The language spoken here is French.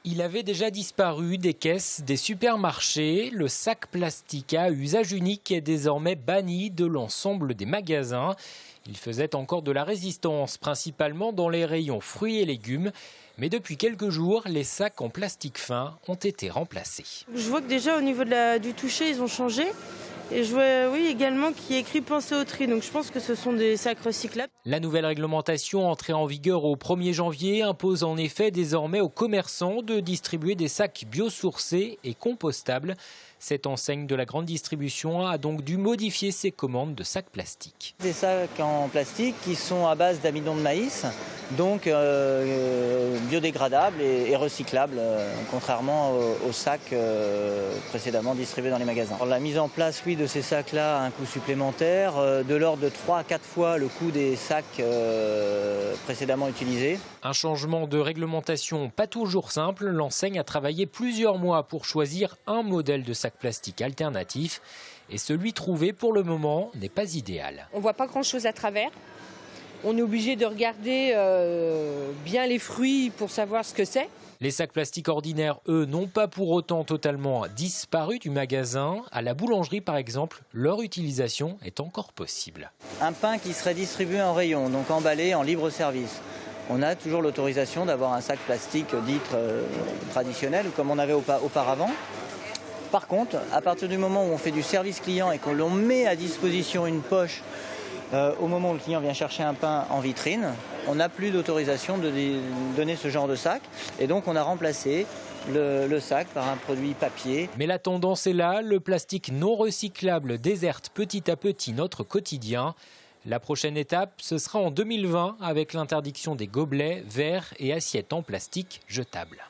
Il avait déjà disparu des caisses des supermarchés. Le sac plastique à usage unique est désormais banni de l'ensemble des magasins. Il faisait encore de la résistance, principalement dans les rayons fruits et légumes. Mais depuis quelques jours, les sacs en plastique fin ont été remplacés. Je vois que déjà au niveau du toucher, ils ont changé. Et je vois également qu'il y a écrit « Pensez au tri ». Donc je pense que ce sont des sacs recyclables. La nouvelle réglementation entrée en vigueur au 1er janvier impose en effet désormais aux commerçants de distribuer des sacs biosourcés et compostables. Cette enseigne de la grande distribution a donc dû modifier ses commandes de sacs plastiques. Des sacs en plastique qui sont à base d'amidon de maïs, donc biodégradables et recyclables, contrairement aux sacs précédemment distribués dans les magasins. Alors, la mise en place de ces sacs-là a un coût supplémentaire, de l'ordre de 3 à 4 fois le coût des sacs précédemment utilisés. Un changement de réglementation pas toujours simple. L'enseigne a travaillé plusieurs mois pour choisir un modèle de sac plastique alternatif. Et celui trouvé pour le moment n'est pas idéal. On ne voit pas grand-chose à travers. On est obligé de regarder bien les fruits pour savoir ce que c'est. Les sacs plastiques ordinaires, eux, n'ont pas pour autant totalement disparu du magasin. À la boulangerie, par exemple, leur utilisation est encore possible. Un pain qui serait distribué en rayon, donc emballé en libre service. On a toujours l'autorisation d'avoir un sac plastique dit traditionnel, comme on avait auparavant. Par contre, à partir du moment où on fait du service client et qu'on l'on met à disposition une poche au moment où le client vient chercher un pain en vitrine, on n'a plus d'autorisation de donner ce genre de sac. Et donc on a remplacé le sac par un produit papier. Mais la tendance est là, le plastique non recyclable déserte petit à petit notre quotidien. La prochaine étape, ce sera en 2020 avec l'interdiction des gobelets, verres et assiettes en plastique jetables.